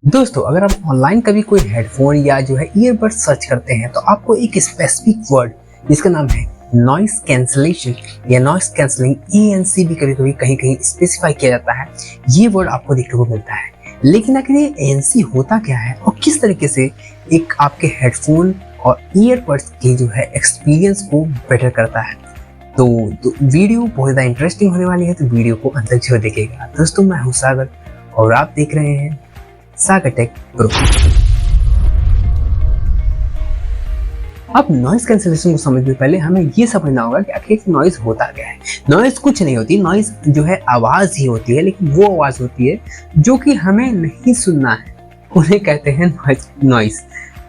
दोस्तों, अगर आप ऑनलाइन कभी कोई हेडफोन या ईयरबड सर्च करते हैं तो आपको एक स्पेसिफिक वर्ड जिसका नाम है नॉइस कैंसलेशन या नॉइस कैंसलिंग ANC भी कभी कभी कहीं कहीं स्पेसिफाई किया जाता है। ये वर्ड आपको देखने को मिलता है, लेकिन आखिर ये ANC होता क्या है और किस तरीके से एक आपके हेडफोन और ईयरबड्स के एक्सपीरियंस को बेटर करता है। तो वीडियो बहुत ज़्यादा इंटरेस्टिंग होने वाली है, तो वीडियो को अंत तक जरूर देखिएगा। दोस्तों, मैं हूँ सागर और आप देख रहे हैं सागर टेक प्रो। अब नॉइस कैंसलेशन को समझने से पहले हमें ये समझना होगा कि आखिर नॉइस होता क्या है। नॉइस कुछ नहीं होती, नॉइस आवाज ही होती है, लेकिन वो आवाज होती है जो कि हमें नहीं सुनना है, उन्हें कहते हैं नॉइस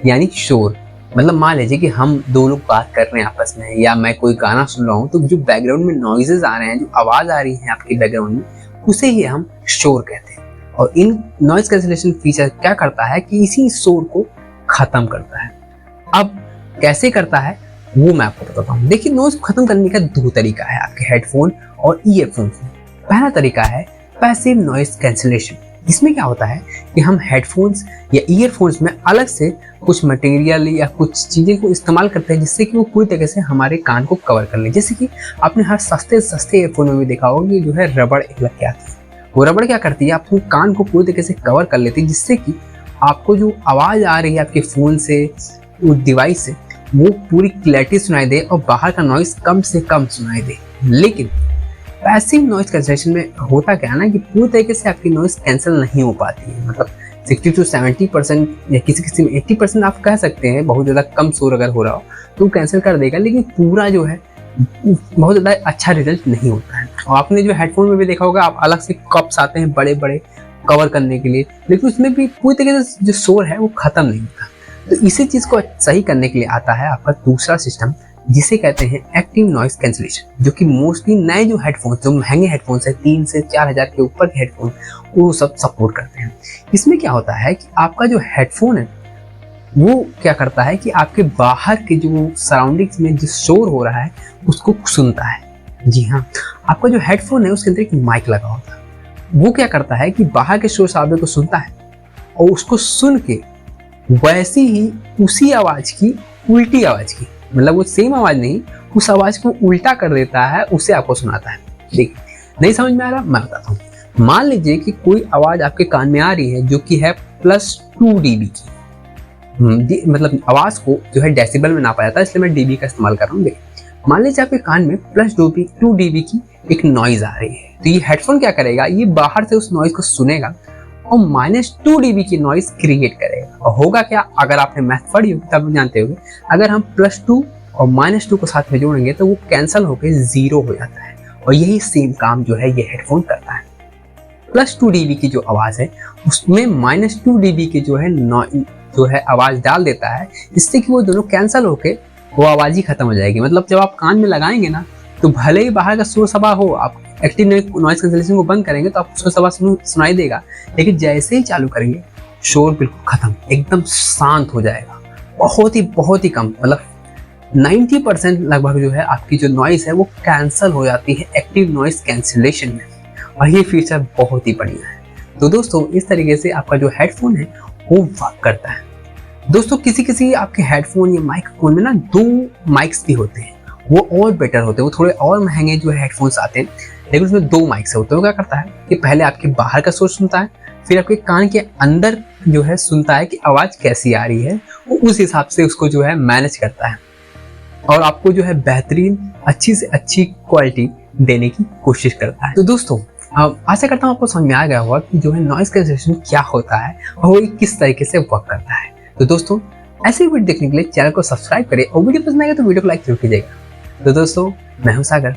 यानी शोर। मतलब मान लीजिए कि हम दो लोग बात कर रहे हैं आपस में, या मैं कोई गाना सुन रहा हूँ, तो जो बैकग्राउंड में नॉइजेस आ रहे हैं, जो आवाज आ रही है आपके बैकग्राउंड में, उसे ही हम शोर कहते हैं। और इन नॉइस कैंसलेशन फीचर क्या करता है कि इसी शोर को खत्म करता है। अब कैसे करता है वो मैं आपको बताता हूँ। देखिए, नॉइस को खत्म करने का दो तरीका है आपके हेडफोन और ईयरफोन्स में। पहला तरीका है पैसिव नॉइस कैंसलेशन। इसमें क्या होता है कि हम हेडफोन्स या ईयरफोन्स में अलग से कुछ मटेरियल या कुछ चीजें को इस्तेमाल करते हैं जिससे कि वो पूरी तरीके से हमारे कान को कवर कर ले। जैसे कि आपने हर सस्ते ईयरफोन में भी देखा होगा कि रबड़ एक लग के आती है। वो रबड़ क्या करती है, आपके कान को पूरी तरीके से कवर कर लेती है, जिससे कि आपको जो आवाज आ रही है आपके फोन से, उस डिवाइस से, वो पूरी क्लैरिटी सुनाई दे और बाहर का नॉइस कम से कम सुनाई दे। लेकिन पैसिव नॉइस कैंसलेशन में होता क्या है ना कि पूरी तरीके से आपकी नॉइस कैंसिल नहीं हो पाती है। मतलब 60 से 70% या किसी में 80% आप कह सकते हैं। बहुत ज़्यादा कम शोर अगर हो रहा हो तो कैंसिल कर देगा, लेकिन पूरा बहुत ज़्यादा अच्छा रिजल्ट नहीं होता है। और आपने हेडफोन में भी देखा होगा, आप अलग से कप्स आते हैं बड़े बड़े कवर करने के लिए, लेकिन उसमें भी पूरी तरीके से जो शोर है वो खत्म नहीं होता। तो इसी चीज़ को सही करने के लिए आता है आपका दूसरा सिस्टम, जिसे कहते हैं एक्टिव नॉइस कैंसलेशन, जो कि मोस्टली नए हेडफोन, जो महंगे हेडफोन्स है, 3 से 4 हज़ार के ऊपर के हेडफोन, वो सब सपोर्ट करते हैं। इसमें क्या होता है कि आपका जो हेडफोन है वो क्या करता है कि आपके बाहर के जो सराउंडिंग्स में जो शोर हो रहा है उसको सुनता है। जी हाँ, आपका जो हेडफोन है उसके अंदर एक माइक लगा होता है। वो क्या करता है कि बाहर के शोर शराबे को सुनता है और उसको सुन के वैसी ही उसी आवाज की उल्टी आवाज की, मतलब वो सेम आवाज नहीं, उस आवाज को उल्टा कर देता है, उसे आपको सुनाता है। देखिए, नहीं समझ में आ रहा, मैं बताता हूँ। मान लीजिए कि कोई आवाज आपके कान में आ रही है जो कि है +2 dB की। मतलब आवाज को डेसिबल में नापा जाता है, इसलिए मैं dB का इस्तेमाल कर रहा हूँ। देखिए, मान लीजिए आपके कान में +2 dB की एक नॉइज आ रही है, तो ये हेडफोन क्या करेगा, ये बाहर से उस नॉइज को सुनेगा और -2 dB की नॉइज क्रिएट करेगा। और होगा क्या, अगर आपने मैथ पढ़ी होगी तब जानते होंगे, अगर हम +2 और -2 को साथ में जोड़ेंगे तो वो कैंसिल होकर 0 हो जाता है। और यही सेम काम ये हेडफोन करता है। +2 dB की जो आवाज है उसमें -2 dB की आवाज डाल देता है, जिससे कि वो दोनों कैंसिल होके वो आवाज ही खत्म हो जाएगी। मतलब जब आप कान में लगाएंगे ना, तो भले ही बाहर का शोर शराबा हो, आप एक्टिव नॉइस कैंसलेशन को बंद करेंगे तो आपको शोर शराबा सुनाई देगा, लेकिन जैसे ही चालू करेंगे शोर बिल्कुल खत्म, एकदम शांत हो जाएगा। बहुत ही कम, मतलब 90% लगभग आपकी जो नॉइस है वो कैंसिल हो जाती है एक्टिव नॉइस कैंसलेशन में। और ये फीचर बहुत ही बढ़िया है। तो दोस्तों, इस तरीके से आपका जो हेडफोन है वो वर्क करता है। दोस्तों, किसी आपके हेडफोन या माइक्रोफोन में ना 2 माइक्स भी होते हैं, वो और बेटर होते हैं। वो थोड़े और महंगे हेडफोन्स आते हैं, लेकिन उसमें 2 माइक्स होते हैं। वो क्या करता है कि पहले आपके बाहर का शोर सुनता है, फिर आपके कान के अंदर सुनता है कि आवाज कैसी आ रही है, वो उस हिसाब से उसको मैनेज करता है और आपको बेहतरीन अच्छी से अच्छी क्वालिटी देने की कोशिश करता है। तो दोस्तों, आशा करता हूँ आपको समझ में आ गया होगा कि नॉइस कैंसलेशन क्या होता है और वो किस तरीके से वर्क करता है। तो दोस्तों, ऐसे वीडियो देखने के लिए चैनल को सब्सक्राइब करें और वीडियो पसंद आएगा तो वीडियो को लाइक जरूर कीजिएगा। तो दोस्तों, मैं हूँ सागर।